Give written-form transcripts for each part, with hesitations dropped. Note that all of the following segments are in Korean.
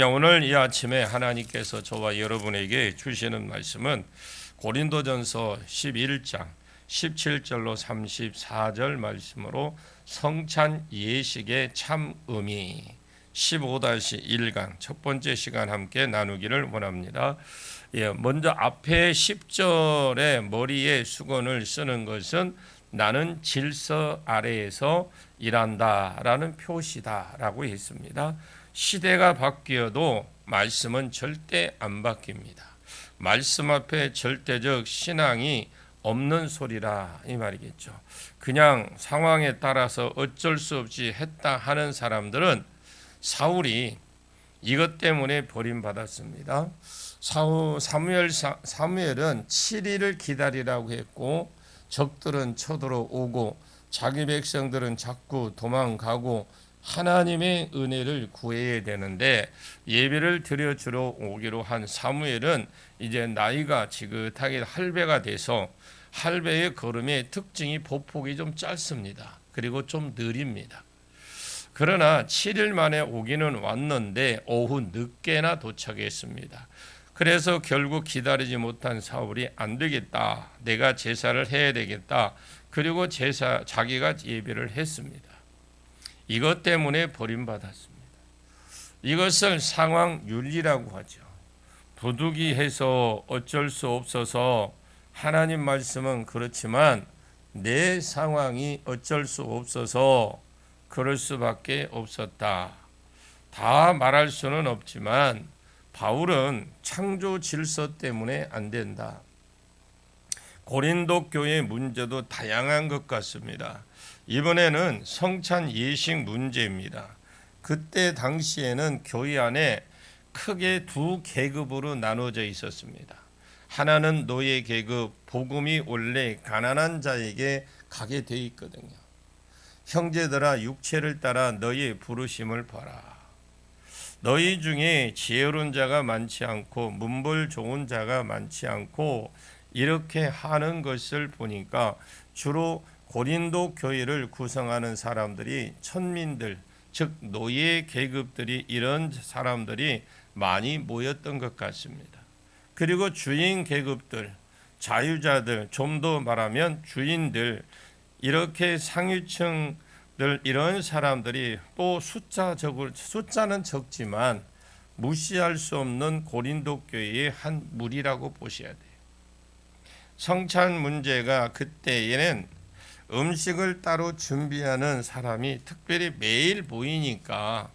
오늘 이 아침에 하나님께서 저와 여러분에게 주시는 말씀은 고린도전서 11장 17절로 34절 말씀으로 성찬 예식의 참 의미 15-1강 첫 번째 시간 함께 나누기를 원합니다. 먼저 앞에 10절에 머리에 수건을 쓰는 것은 나는 질서 아래에서 일한다라는 표시다라고 했습니다. 시대가 바뀌어도 말씀은 절대 안 바뀝니다. 말씀 앞에 절대적 신앙이 없는 소리라 이 말이겠죠. 그냥 상황에 따라서 어쩔 수 없이 했다 하는 사람들은 사울이 이것 때문에 버림받았습니다. 사무엘은 7일을 기다리라고 했고 적들은 쳐들어오고 자기 백성들은 자꾸 도망가고 하나님의 은혜를 구해야 되는데 예배를 드려주러 오기로 한 사무엘은 이제 나이가 지긋하게 할배가 돼서 할배의 걸음의 특징이 보폭이 좀 짧습니다. 그리고 좀 느립니다. 그러나 7일 만에 오기는 왔는데 오후 늦게나 도착했습니다. 그래서 결국 기다리지 못한 사울이 안 되겠다. 내가 제사를 해야 되겠다. 그리고 자기가 예배를 했습니다. 이것 때문에 버림받았습니다. 이것을 상황윤리라고 하죠. 부득이해서 어쩔 수 없어서 하나님 말씀은 그렇지만 내 상황이 어쩔 수 없어서 그럴 수밖에 없었다. 다 말할 수는 없지만 바울은 창조 질서 때문에 안 된다. 고린도 교회 문제도 다양한 것 같습니다. 이번에는 성찬 예식 문제입니다. 그때 당시에는 교회 안에 크게 두 계급으로 나눠져 있었습니다. 하나는 노예 계급, 복음이 원래 가난한 자에게 가게 돼 있거든요. 형제들아 육체를 따라 너희 부르심을 봐라. 너희 중에 지혜로운 자가 많지 않고 문벌 좋은 자가 많지 않고 이렇게 하는 것을 보니까 주로 고린도 교회를 구성하는 사람들이 천민들, 즉 노예 계급들이 이런 사람들이 많이 모였던 것 같습니다. 그리고 주인 계급들, 자유자들, 좀 더 말하면 주인들, 이렇게 상위층들 이런 사람들이 또 숫자는 적지만 무시할 수 없는 고린도 교회의 한 무리라고 보셔야 돼요. 성찬 문제가 그때에는 음식을 따로 준비하는 사람이 특별히 매일 보이니까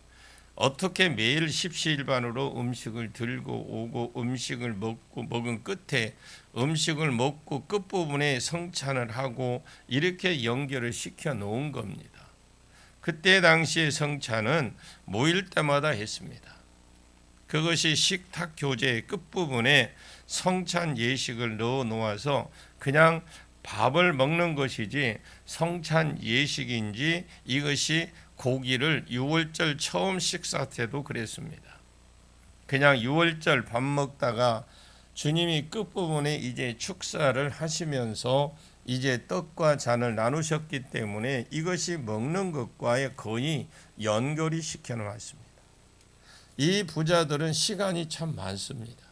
어떻게 매일 십시일반으로 음식을 들고 오고 음식을 먹은 끝에 음식을 먹고 끝부분에 성찬을 하고 이렇게 연결을 시켜 놓은 겁니다. 그때 당시의 성찬은 모일 때마다 했습니다. 그것이 식탁 교제의 끝부분에 성찬 예식을 넣어 놓아서 그냥 밥을 먹는 것이지 성찬 예식인지 이것이 고기를 유월절 처음 식사 때도 그랬습니다. 그냥 유월절 밥 먹다가 주님이 끝부분에 이제 축사를 하시면서 이제 떡과 잔을 나누셨기 때문에 이것이 먹는 것과의 거의 연결이 시켜놨습니다. 이 부자들은 시간이 참 많습니다.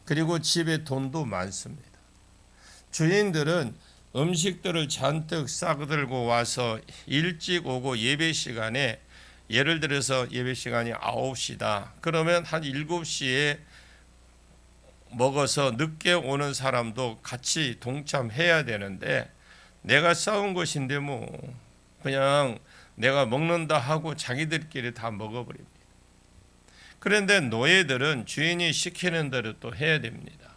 그리고 집에 돈도 많습니다. 주인들은 음식들을 잔뜩 싸들고 와서 일찍 오고 예배 시간에 예를 들어서 예배 시간이 9시다. 그러면 한 7시에 먹어서 늦게 오는 사람도 같이 동참해야 되는데 내가 싸운 것인데 뭐 그냥 내가 먹는다 하고 자기들끼리 다 먹어버립니다. 그런데 노예들은 주인이 시키는 대로 또 해야 됩니다.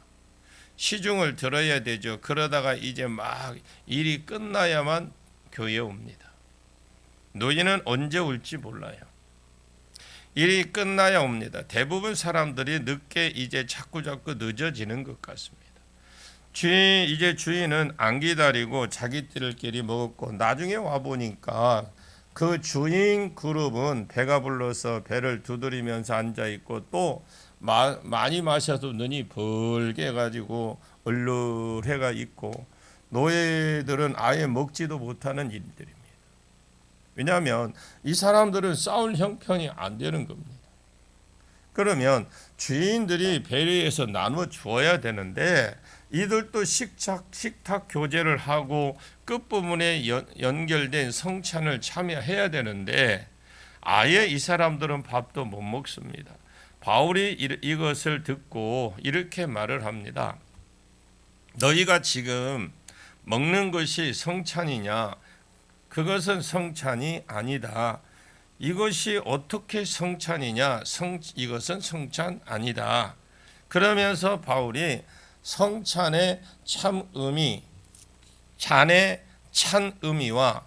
시중을 들어야 되죠. 그러다가 이제 막 일이 끝나야만 교회에 옵니다. 노예는 언제 올지 몰라요. 일이 끝나야 옵니다. 대부분 사람들이 늦게 이제 자꾸 늦어지는 것 같습니다. 주인은 안 기다리고 자기들끼리 먹었고 나중에 와 보니까 그 주인 그룹은 배가 불러서 배를 두드리면서 앉아 있고 또 많이 마셔도 눈이 벌게 해가지고 얼얼해가 있고 노예들은 아예 먹지도 못하는 일들입니다. 왜냐하면 이 사람들은 싸울 형편이 안 되는 겁니다. 그러면 주인들이 배려해서 나눠 주어야 되는데 이들도 식탁 교제를 하고 끝부분에 연결된 성찬을 참여해야 되는데 아예 이 사람들은 밥도 못 먹습니다. 바울이 이것을 듣고 이렇게 말을 합니다. 너희가 지금 먹는 것이 성찬이냐? 그것은 성찬이 아니다. 이것이 어떻게 성찬이냐? 이것은 성찬 아니다. 그러면서 바울이 성찬의 참 의미, 잔의 찬 의미와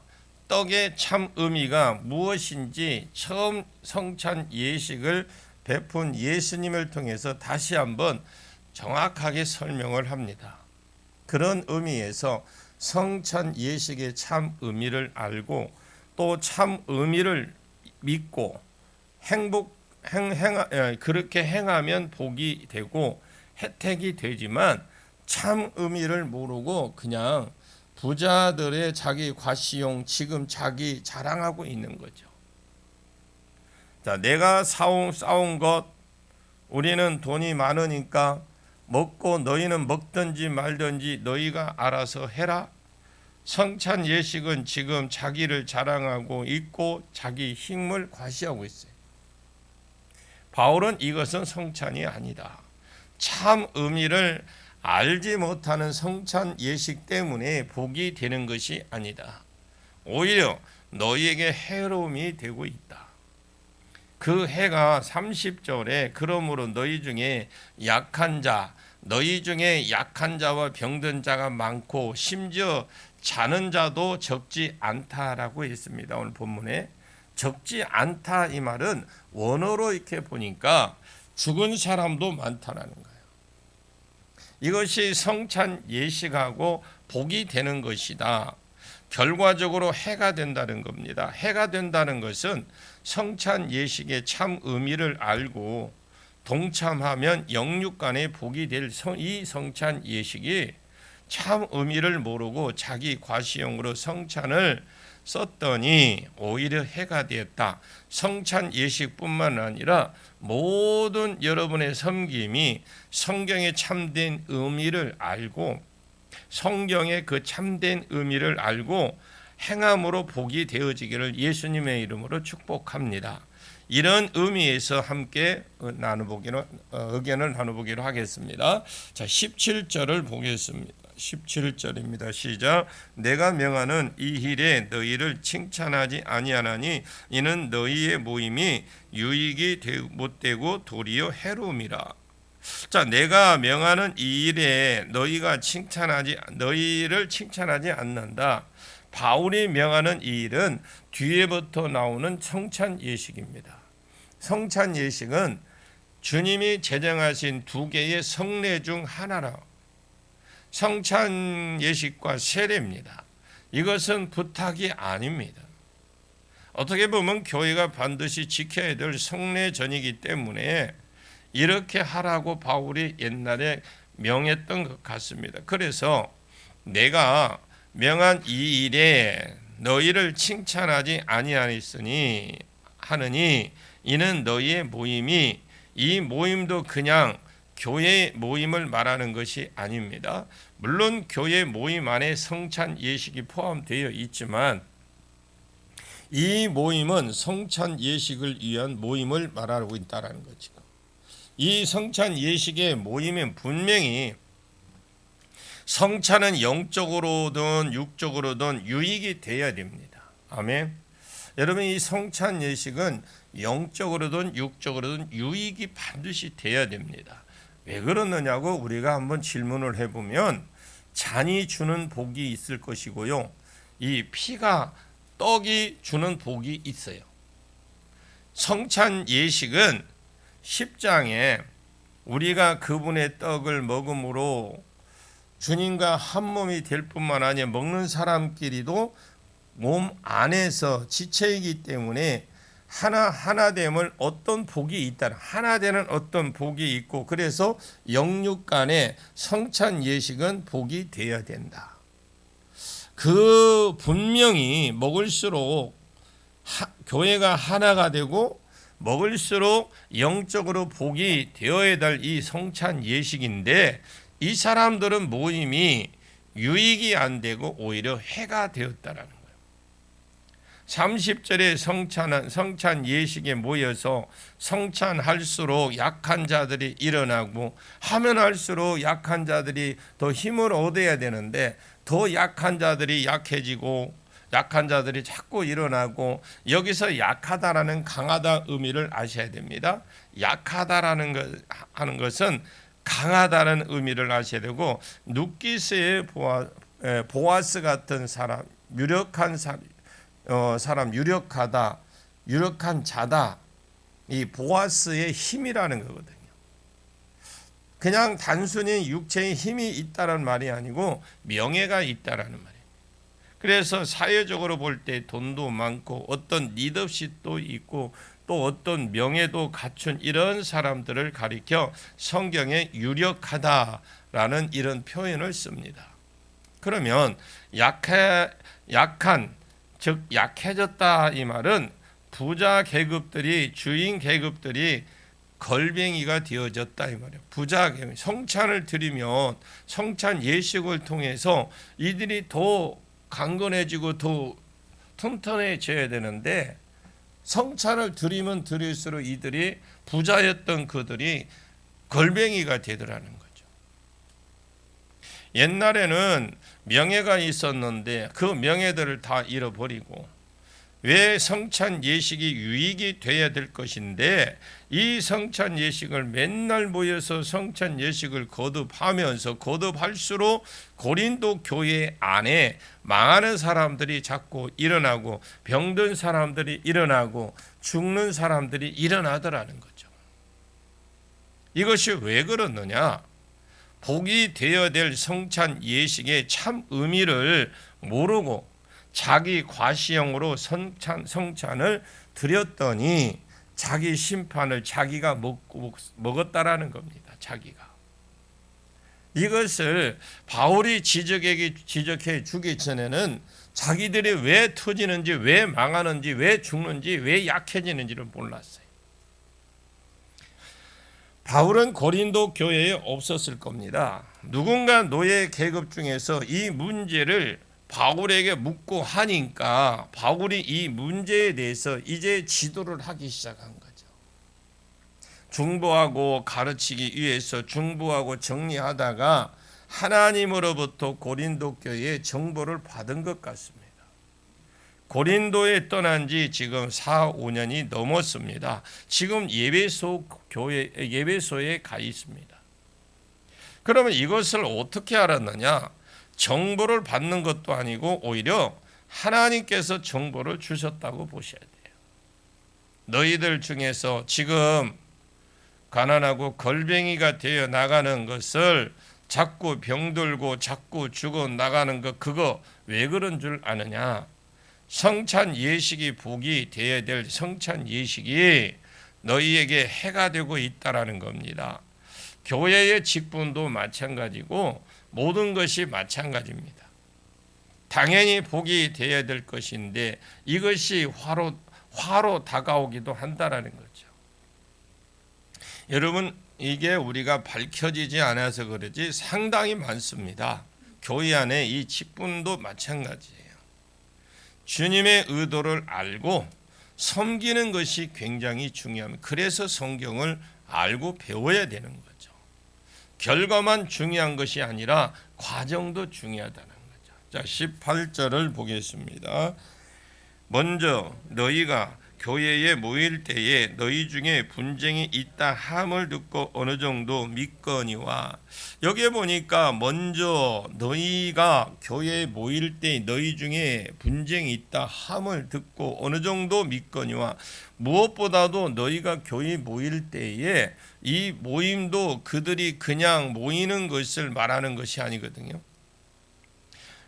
떡의 참 의미가 무엇인지 처음 성찬 예식을 베푼 예수님을 통해서 다시 한번 정확하게 설명을 합니다. 그런 의미에서 성찬 예식의 참 의미를 알고 또 참 의미를 믿고 그렇게 행하면 복이 되고 혜택이 되지만 참 의미를 모르고 그냥 부자들의 자기 과시용 지금 자기 자랑하고 있는 거죠. 자, 내가 싸운 것 우리는 돈이 많으니까 먹고 너희는 먹든지 말든지 너희가 알아서 해라. 성찬 예식은 지금 자기를 자랑하고 있고 자기 힘을 과시하고 있어요. 바울은 이것은 성찬이 아니다. 참 의미를 알지 못하는 성찬 예식 때문에 복이 되는 것이 아니다. 오히려 너희에게 해로움이 되고 있다. 그 해가 30절에 그러므로 너희 중에 약한 자와 병든 자가 많고 심지어 자는 자도 적지 않다라고 했습니다. 오늘 본문에 적지 않다 이 말은 원어로 이렇게 보니까 죽은 사람도 많다라는 거예요. 이것이 성찬 예식하고 복이 되는 것이다. 결과적으로 해가 된다는 겁니다. 해가 된다는 것은 성찬 예식의 참 의미를 알고 동참하면 영육간의 복이 될 이 성찬 예식이 참 의미를 모르고 자기 과시용으로 성찬을 썼더니 오히려 해가 되었다. 성찬 예식뿐만 아니라 모든 여러분의 섬김이 성경의 참된 의미를 알고 성경의 그 참된 의미를 알고 행함으로 복이 되어지기를 예수님의 이름으로 축복합니다. 이런 의미에서 함께 의견을 나눠보기로 하겠습니다. 자, 17절을 보겠습니다. 17절입니다. 시작. 내가 명하는 이 일에 너희를 칭찬하지 아니하나니 이는 너희의 모임이 유익이 못되고 도리어 해로움이라. 자, 내가 명하는 이 일에 너희를 칭찬하지 않는다. 바울이 명하는 이 일은 뒤에부터 나오는 성찬 예식입니다. 성찬 예식은 주님이 제정하신 두 개의 성례 중 하나라. 성찬 예식과 세례입니다. 이것은 부탁이 아닙니다. 어떻게 보면 교회가 반드시 지켜야 될 성례전이기 때문에 이렇게 하라고 바울이 옛날에 명했던 것 같습니다. 그래서 내가 명한 이 일에 너희를 칭찬하지 아니하였으니 하느니 이는 너희의 모임이 이 모임도 그냥 교회 모임을 말하는 것이 아닙니다. 물론 교회 모임 안에 성찬 예식이 포함되어 있지만 이 모임은 성찬 예식을 위한 모임을 말하고 있다는 거죠. 이 성찬 예식의 모임은 분명히 성찬은 영적으로든 육적으로든 유익이 되어야 됩니다. 아멘. 여러분, 이 성찬 예식은 영적으로든 육적으로든 유익이 반드시 되어야 됩니다. 왜 그러느냐고 우리가 한번 질문을 해보면 잔이 주는 복이 있을 것이고요. 이 피가 떡이 주는 복이 있어요. 성찬 예식은 10장에 우리가 그분의 떡을 먹음으로 주님과 한 몸이 될 뿐만 아니라 먹는 사람끼리도 몸 안에서 지체이기 때문에 하나됨을 어떤 복이 있다. 하나되는 어떤 복이 있고 그래서 영육 간의 성찬 예식은 복이 되어야 된다. 그 분명히 먹을수록 교회가 하나가 되고 먹을수록 영적으로 복이 되어야 될 이 성찬 예식인데 이 사람들은 모임이 유익이 안 되고 오히려 해가 되었다라는 거예요. 30절에 성찬 예식에 모여서 성찬할수록 약한 자들이 일어나고 하면 할수록 약한 자들이 더 힘을 얻어야 되는데 더 약한 자들이 약해지고 약한 자들이 자꾸 일어나고 여기서 약하다라는 강하다 의미를 아셔야 됩니다. 약하다라는 하는 것은 강하다는 의미를 아셔야 되고 누기스의 보아스 같은 사람, 유력한 사람 유력하다, 유력한 자다. 이 보아스의 힘이라는 거거든요. 그냥 단순히 육체의 힘이 있다는 말이 아니고 명예가 있다라는 말이에요. 그래서 사회적으로 볼 때 돈도 많고 어떤 리더십도 있고 또 어떤 명예도 갖춘 이런 사람들을 가리켜 성경에 유력하다라는 이런 표현을 씁니다. 그러면 약한 즉 약해졌다 이 말은 부자 계급들이 주인 계급들이 걸뱅이가 되어졌다 이 말이에요. 부자 계급 성찬을 드리면 성찬 예식을 통해서 이들이 더 강건해지고 더 튼튼해져야 되는데 성찬을 드리면 드릴수록 이들이 부자였던 그들이 걸뱅이가 되더라는 거죠. 옛날에는 명예가 있었는데 그 명예들을 다 잃어버리고 왜 성찬 예식이 유익이 돼야 될 것인데 이 성찬 예식을 맨날 모여서 성찬 예식을 거듭할수록 고린도 교회 안에 망하는 사람들이 자꾸 일어나고 병든 사람들이 일어나고 죽는 사람들이 일어나더라는 거죠. 이것이 왜 그렇느냐? 복이 되어야 될 성찬 예식의 참 의미를 모르고 자기 과시형으로 성찬을 드렸더니 자기 심판을 자기가 먹었다라는 겁니다. 자기가. 이것을 바울이 지적해 주기 전에는 자기들이 왜 터지는지, 왜 망하는지, 왜 죽는지, 왜 약해지는지를 몰랐어요. 바울은 고린도 교회에 없었을 겁니다. 누군가 노예 계급 중에서 이 문제를 바울에게 묻고 하니까 바울이 이 문제에 대해서 이제 지도를 하기 시작한 거죠. 중보하고 가르치기 위해서 중보하고 정리하다가 하나님으로부터 고린도 교회에 정보를 받은 것 같습니다. 고린도에 떠난 지 지금 4, 5년이 넘었습니다. 지금 예배소에 가 있습니다. 그러면 이것을 어떻게 알았느냐? 정보를 받는 것도 아니고 오히려 하나님께서 정보를 주셨다고 보셔야 돼요. 너희들 중에서 지금 가난하고 걸뱅이가 되어 나가는 것을 자꾸 병들고 자꾸 죽어 나가는 것 그거 왜 그런 줄 아느냐? 성찬 예식이 복이 되어야 될 성찬 예식이 너희에게 해가 되고 있다라는 겁니다. 교회의 직분도 마찬가지고 모든 것이 마찬가지입니다. 당연히 복이 되어야 될 것인데 이것이 화로 다가오기도 한다라는 거죠. 여러분 이게 우리가 밝혀지지 않아서 그러지 상당히 많습니다. 교회 안에 이 직분도 마찬가지예요. 주님의 의도를 알고 섬기는 것이 굉장히 중요합니다. 그래서 성경을 알고 배워야 되는 거죠. 결과만 중요한 것이 아니라 과정도 중요하다는 거죠. 자, 18절을 보겠습니다. 먼저 너희가 교회에 모일 때에 너희 중에 분쟁이 있다 함을 듣고 어느 정도 믿거니와 여기에 보니까 먼저 너희가 교회에 모일 때 너희 중에 분쟁이 있다 함을 듣고 어느 정도 믿거니와 무엇보다도 너희가 교회에 모일 때에 이 모임도 그들이 그냥 모이는 것을 말하는 것이 아니거든요.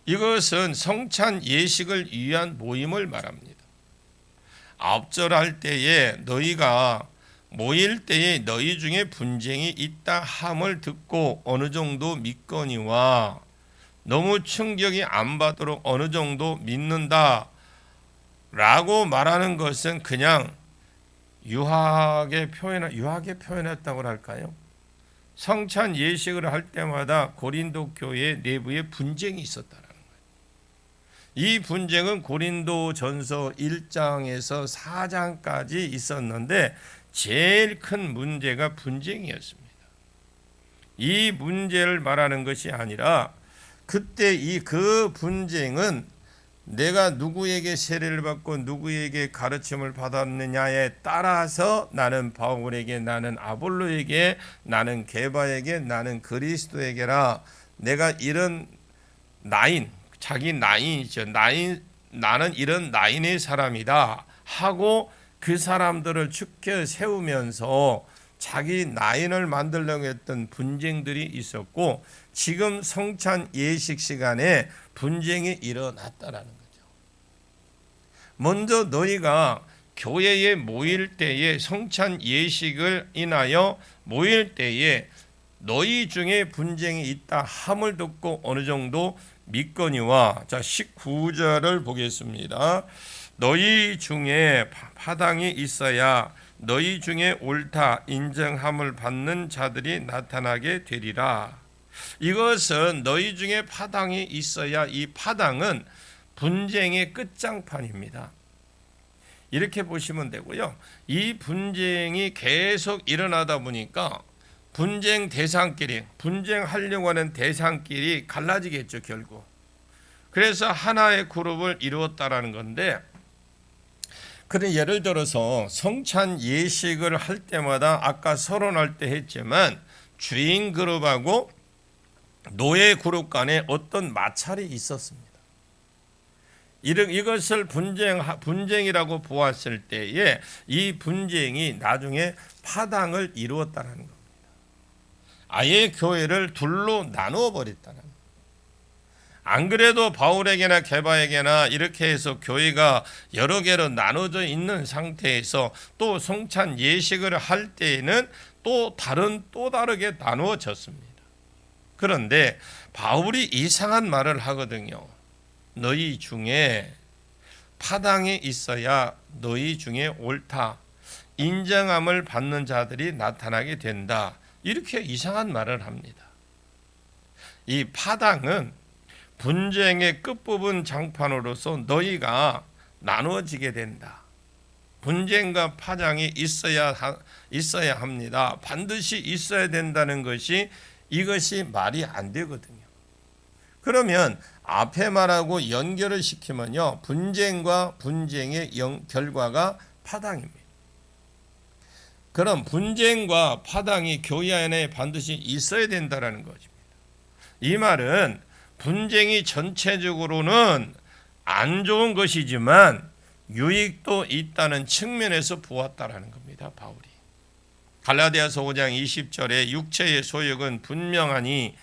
이것은 성찬 예식을 위한 모임을 말합니다. 앞절할 때에 너희가 모일 때에 너희 중에 분쟁이 있다 함을 듣고 어느 정도 믿거니와 너무 충격이 안 받도록 어느 정도 믿는다 라고 말하는 것은 그냥 유하게 표현했다고 할까요? 성찬 예식을 할 때마다 고린도 교회 내부에 분쟁이 있었다라는 거예요. 이 분쟁은 고린도전서 1장에서 4장까지 있었는데 제일 큰 문제가 분쟁이었습니다. 이 문제를 말하는 것이 아니라 그때 그 분쟁은 내가 누구에게 세례를 받고 누구에게 가르침을 받았느냐에 따라서 나는 바울에게, 나는 아볼로에게, 나는 게바에게, 나는 그리스도에게라, 내가 이런 나인, 자기 나인이죠. 나는 이런 나인의 사람이다 하고 그 사람들을 축켜 세우면서 자기 나인을 만들려고 했던 분쟁들이 있었고, 지금 성찬 예식 시간에 분쟁이 일어났다라는 거죠. 먼저 너희가 교회에 모일 때에, 성찬 예식을 인하여 모일 때에 너희 중에 분쟁이 있다 함을 듣고 어느 정도 믿거니와, 자 19절을 보겠습니다. 너희 중에 파당이 있어야 너희 중에 옳다 인정함을 받는 자들이 나타나게 되리라. 이것은 너희 중에 파당이 있어야, 이 파당은 분쟁의 끝장판입니다. 이렇게 보시면 되고요. 이 분쟁이 계속 일어나다 보니까 분쟁하려고 하는 대상끼리 갈라지겠죠, 결국. 그래서 하나의 그룹을 이루었다라는 건데, 그래 예를 들어서 성찬 예식을 할 때마다 아까 서론할 때 했지만 주인 그룹하고 노예 그룹 간에 어떤 마찰이 있었습니다. 이것을 분쟁이라고 보았을 때에 이 분쟁이 나중에 파당을 이루었다는 겁니다. 아예 교회를 둘로 나누어 버렸다는 겁니다. 안 그래도 바울에게나 게바에게나 이렇게 해서 교회가 여러 개로 나눠져 있는 상태에서 또 성찬 예식을 할 때에는 또 다르게 나누어졌습니다. 그런데 바울이 이상한 말을 하거든요. 너희 중에 파당이 있어야 너희 중에 옳다 인정함을 받는 자들이 나타나게 된다. 이렇게 이상한 말을 합니다. 이 파당은 분쟁의 끝부분 장판으로서 너희가 나누어지게 된다. 분쟁과 파장이 있어야 합니다. 반드시 있어야 된다는 것이, 이것이 말이 안 되거든요. 그러면 앞에 말하고 연결을 시키면요, 분쟁과 분쟁의 결과가 파당입니다. 그럼 분쟁과 파당이 교회 안에 반드시 있어야 된다는 것입니다. 이 말은 분쟁이 전체적으로는 안 좋은 것이지만 유익도 있다는 측면에서 보았다라는 겁니다. 바울이 갈라디아서 5장 20절에 육체의 소욕은 분명하니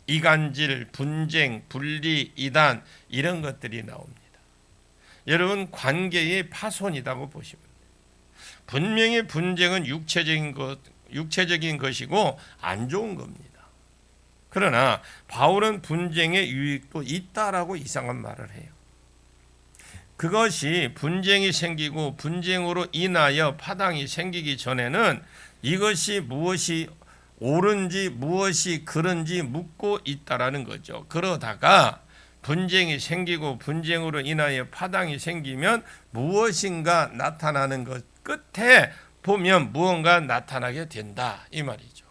이간질, 분쟁, 분리, 이단 이런 것들이 나옵니다. 여러분, 관계의 파손이라고 보시면 돼요. 분명히 분쟁은 육체적인 것이고 안 좋은 겁니다. 그러나 바울은 분쟁의 유익도 있다라고 이상한 말을 해요. 그것이 분쟁이 생기고 분쟁으로 인하여 파당이 생기기 전에는 이것이 무엇이 옳은지 무엇이 그른지 묻고 있다라는 거죠. 그러다가 분쟁이 생기고 분쟁으로 인하여 파당이 생기면 무엇인가 나타나는 것 끝에 보면 무언가 나타나게 된다, 이 말이죠.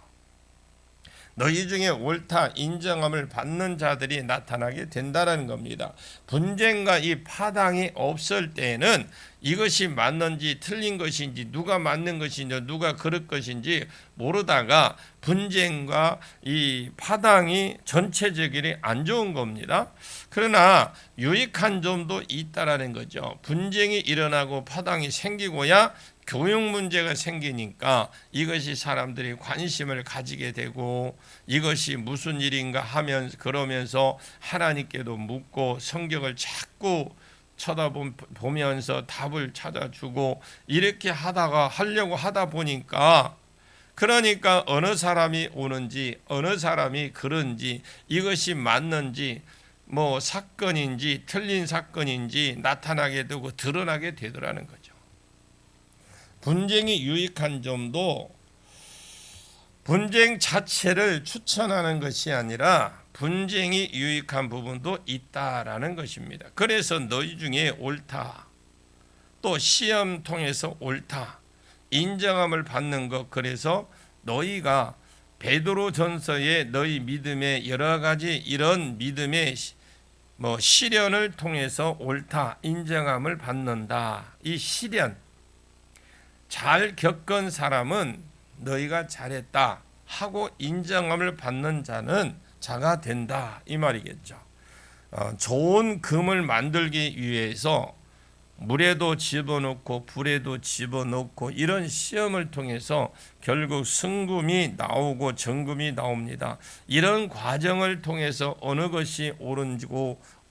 너희 중에 옳다 인정함을 받는 자들이 나타나게 된다라는 겁니다. 분쟁과 이 파당이 없을 때에는 이것이 맞는지 틀린 것인지, 누가 맞는 것인지 누가 그럴 것인지 모르다가 분쟁과 이 파당이 전체적으로 안 좋은 겁니다. 그러나 유익한 점도 있다라는 거죠. 분쟁이 일어나고 파당이 생기고야 교육 문제가 생기니까 이것이 사람들이 관심을 가지게 되고, 이것이 무슨 일인가 그러면서 하나님께도 묻고 성경을 자꾸 쳐다보면서 답을 찾아주고, 이렇게 하려고 하다 보니까, 그러니까 어느 사람이 오는지 어느 사람이 그런지, 이것이 맞는지 사건인지 틀린 사건인지 나타나게 되고 드러나게 되더라는 거죠. 분쟁이 유익한 점도 분쟁 자체를 추천하는 것이 아니라 분쟁이 유익한 부분도 있다라는 것입니다. 그래서 너희 중에 옳다, 또 시험 통해서 옳다, 인정함을 받는 것, 그래서 너희가 베드로전서에 너희 믿음의 여러 가지 이런 믿음의 시련을 통해서 옳다, 인정함을 받는다. 이 시련 잘 겪은 사람은 너희가 잘했다 하고 인정함을 받는 자가 된다, 이 말이겠죠. 좋은 금을 만들기 위해서 물에도 집어넣고 불에도 집어넣고 이런 시험을 통해서 결국 승금이 나오고 정금이 나옵니다. 이런 과정을 통해서 어느 것이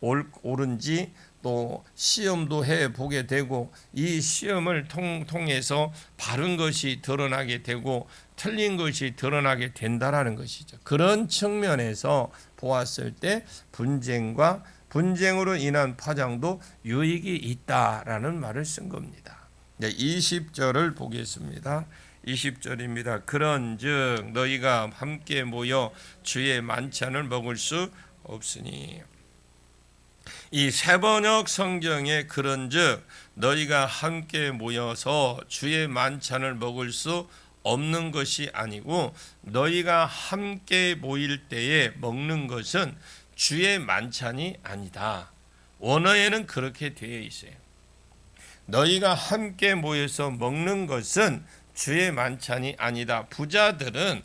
옳은지 또 시험도 해보게 되고, 이 시험을 통해서 바른 것이 드러나게 되고 틀린 것이 드러나게 된다라는 것이죠. 그런 측면에서 보았을 때 분쟁으로 인한 파장도 유익이 있다라는 말을 쓴 겁니다. 20절을 보겠습니다. 20절입니다. 그런즉 너희가 함께 모여 주의 만찬을 먹을 수 없으니. 이 세번역 성경에 그런즉 너희가 함께 모여서 주의 만찬을 먹을 수 없는 것이 아니고, 너희가 함께 모일 때에 먹는 것은 주의 만찬이 아니다. 원어에는 그렇게 되어 있어요. 너희가 함께 모여서 먹는 것은 주의 만찬이 아니다. 부자들은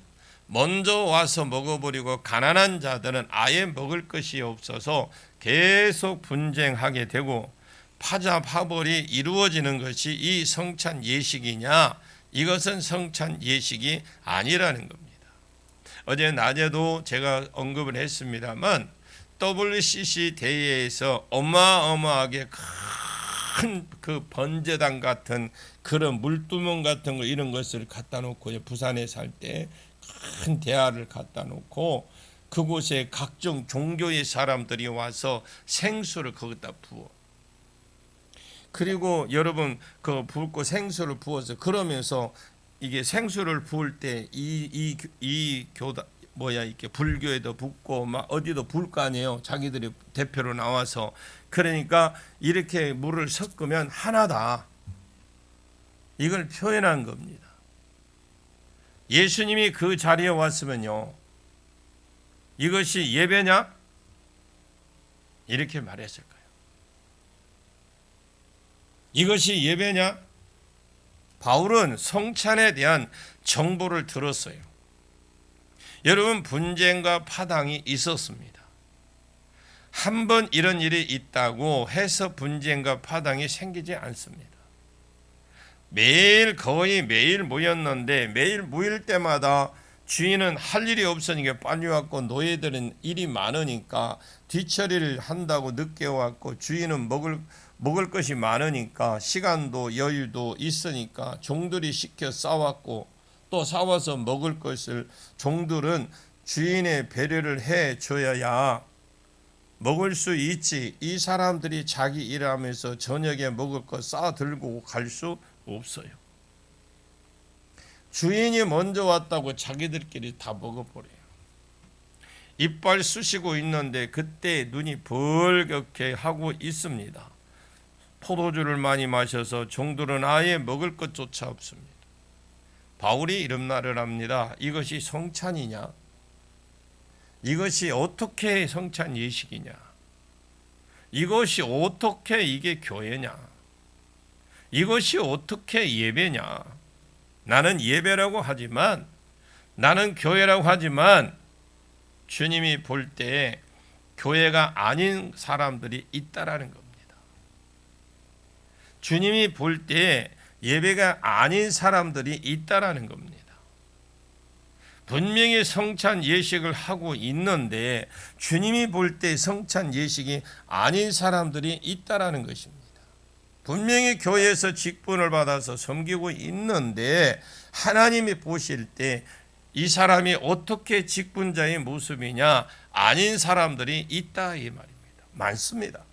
먼저 와서 먹어버리고 가난한 자들은 아예 먹을 것이 없어서 계속 분쟁하게 되고 파잡파벌이 이루어지는 것이 이 성찬 예식이냐? 이것은 성찬 예식이 아니라는 겁니다. 어제 낮에도 제가 언급을 했습니다만 WCC 대회에서 어마어마하게 큰 그 번제단 같은 그런 물두멍 같은 거 이런 것을 갖다 놓고, 부산에 살 때 큰 대야를 갖다 놓고 그곳에 각종 종교의 사람들이 와서 생수를 거기다 부어. 그리고 여러분 그 붓고 생수를 부어서 그러면서 이게 생수를 부을 때 이 교단 이렇게 불교에도 붓고 막 어디도 부을 거 아니에요. 자기들이 대표로 나와서. 그러니까 이렇게 물을 섞으면 하나다, 이걸 표현한 겁니다. 예수님이 그 자리에 왔으면요, 이것이 예배냐? 이렇게 말했을 거예요. 이것이 예배냐? 바울은 성찬에 대한 정보를 들었어요. 여러분, 분쟁과 파당이 있었습니다. 한 번 이런 일이 있다고 해서 분쟁과 파당이 생기지 않습니다. 거의 매일 모였는데 매일 모일 때마다 주인은 할 일이 없으니까 빨리 왔고, 노예들은 일이 많으니까 뒤처리를 한다고 늦게 왔고, 주인은 먹을 것이 많으니까 시간도 여유도 있으니까 종들이 시켜 싸왔고, 또 싸와서 먹을 것을 종들은 주인의 배려를 해줘야 먹을 수 있지. 이 사람들이 자기 일하면서 저녁에 먹을 거 싸 들고 갈 수 없어요. 주인이 먼저 왔다고 자기들끼리 다 먹어버려요. 이빨 쑤시고 있는데 그때 눈이 벌겋게 하고 있습니다. 포도주를 많이 마셔서 종들은 아예 먹을 것조차 없습니다. 바울이 이런 말을 합니다. 이것이 성찬이냐? 이것이 어떻게 성찬 예식이냐? 이것이 어떻게 이게 교회냐? 이것이 어떻게 예배냐? 나는 예배라고 하지만, 나는 교회라고 하지만 주님이 볼 때 교회가 아닌 사람들이 있다라는 겁니다. 주님이 볼 때 예배가 아닌 사람들이 있다라는 겁니다. 분명히 성찬 예식을 하고 있는데 주님이 볼 때 성찬 예식이 아닌 사람들이 있다라는 것입니다. 분명히 교회에서 직분을 받아서 섬기고 있는데 하나님이 보실 때 이 사람이 어떻게 직분자의 모습이냐? 아닌 사람들이 있다, 이 말입니다. 많습니다.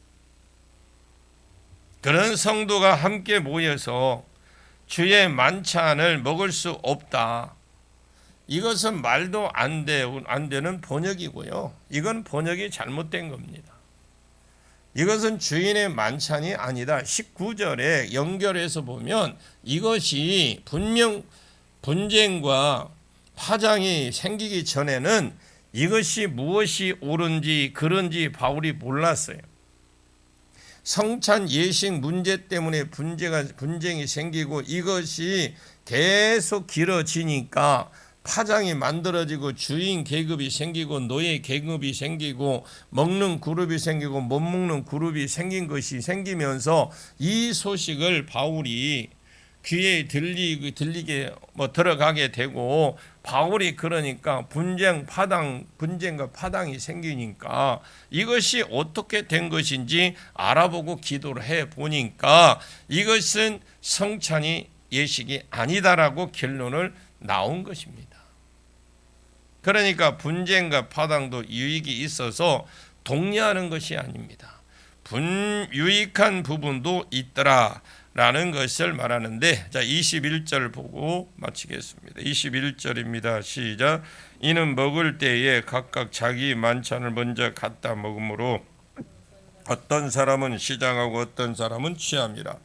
그런 성도가 함께 모여서 주의 만찬을 먹을 수 없다. 이것은 말도 안 되는 번역이고요. 이건 번역이 잘못된 겁니다. 이것은 주인의 만찬이 아니다. 19절에 연결해서 보면 이것이 분명 분쟁과 파장이 생기기 전에는 이것이 무엇이 옳은지 그른지 바울이 몰랐어요. 성찬 예식 문제 때문에 분쟁이 생기고 이것이 계속 길어지니까 파장이 만들어지고 주인 계급이 생기고 노예 계급이 생기고 먹는 그룹이 생기고 못 먹는 그룹이 생긴 것이 생기면서 이 소식을 바울이 귀에 들리게 들어가게 되고 바울이 그러니까 분쟁과 파당이 생기니까 이것이 어떻게 된 것인지 알아보고 기도를 해 보니까 이것은 성찬이 예식이 아니다라고 결론을 나온 것입니다. 그러니까 분쟁과 파당도 유익이 있어서 독려하는 것이 아닙니다. 유익한 부분도 있더라 라는 것을 말하는데, 자 21절 보고 마치겠습니다. 21절입니다. 시작. 이는 먹을 때에 각각 자기 만찬을 먼저 갖다 먹으므로 어떤 사람은 시장하고 어떤 사람은 취함이라.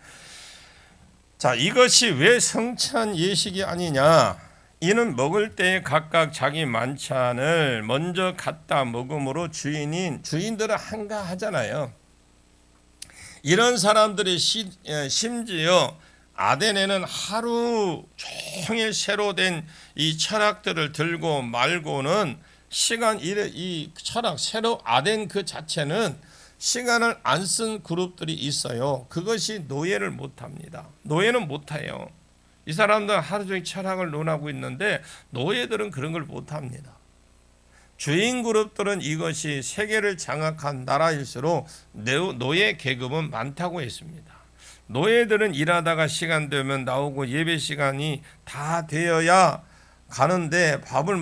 자, 이것이 왜 성찬 예식이 아니냐? 이는 먹을 때에 각각 자기 만찬을 먼저 갖다 먹음으로 주인들은 한가하잖아요. 이런 사람들이 심지어 아덴에는 하루 종일 새로 된 이 철학들을 들고 말고는 이 철학 새로 아덴 그 자체는 시간을 안 쓴 그룹들이 있어요. 그것이 노예를 못합니다. 노예는 못해요. 이 사람들은 하루 종일 철학을 논하고 있는데 노예들은 그런 걸 못합니다. 주인 그룹들은 이것이 세계를 장악한 나라일수록 노예 계급은 많다고 했습니다. 노예들은 일하다가 시간 되면 나오고 예배 시간이 다 되어야 가는데 밥을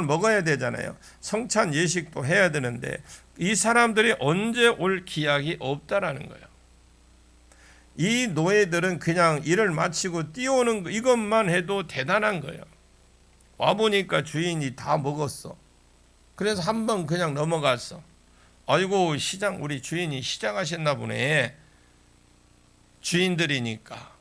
먹어야 되잖아요. 성찬 예식도 해야 되는데 이 사람들이 언제 올 기약이 없다라는 거예요. 이 노예들은 그냥 일을 마치고 뛰어오는 거 이것만 해도 대단한 거예요. 와보니까 주인이 다 먹었어. 그래서 한번 그냥 넘어갔어. 아이고 우리 주인이 시장하셨나 보네. 주인들이니까.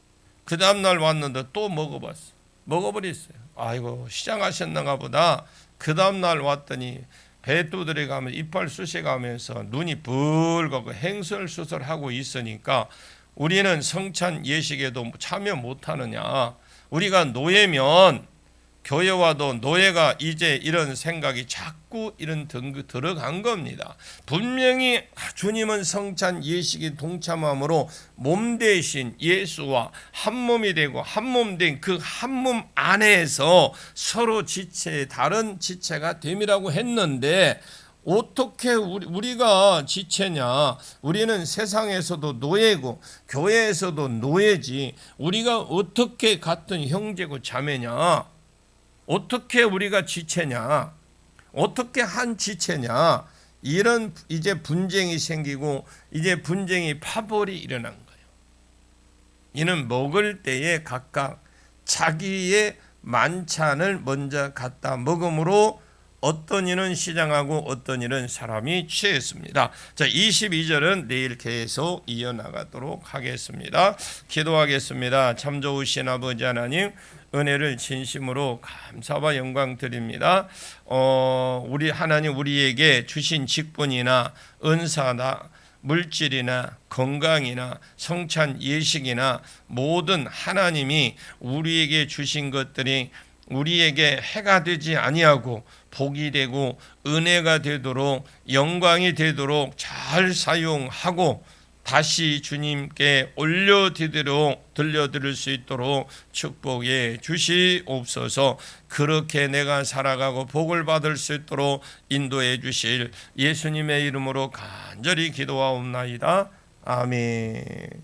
그 다음날 왔는데 또 먹어버렸어요. 아이고 시장하셨나가 보다. 그 다음날 왔더니 배 두드려가면서 이빨 쑤셔가면서 눈이 붉고 행설수설하고 있으니까 우리는 성찬 예식에도 참여 못하느냐. 우리가 노예면 교회 와도 노예가 이제 이런 생각이 자꾸 이런 들어간 겁니다. 분명히 주님은 성찬 예식에 동참함으로 몸 대신 예수와 한 몸이 되고 한 몸 된 그 한 몸 안에서 서로 다른 지체가 됨이라고 했는데 어떻게 우리가 지체냐? 우리는 세상에서도 노예고 교회에서도 노예지. 우리가 어떻게 같은 형제고 자매냐? 어떻게 우리가 지체냐? 어떻게 한 지체냐? 이런 이제 분쟁이 생기고 이제 분쟁이 파벌이 일어난 거예요. 이는 먹을 때에 각각 자기의 만찬을 먼저 갖다 먹음으로 어떤 이는 시장하고 어떤 이는 사람이 취했습니다. 자, 22절은 내일 계속 이어나가도록 하겠습니다. 기도하겠습니다. 참 좋으신 아버지 하나님, 은혜를 진심으로 감사와 영광 드립니다. 우리 하나님 우리에게 주신 직분이나 은사나 물질이나 건강이나 성찬 예식이나 모든 하나님이 우리에게 주신 것들이 우리에게 해가 되지 아니하고 복이 되고 은혜가 되도록 영광이 되도록 잘 사용하고 다시 주님께 들려드릴 수 있도록 축복해 주시옵소서. 그렇게 내가 살아가고 복을 받을 수 있도록 인도해 주실 예수님의 이름으로 간절히 기도하옵나이다. 아멘.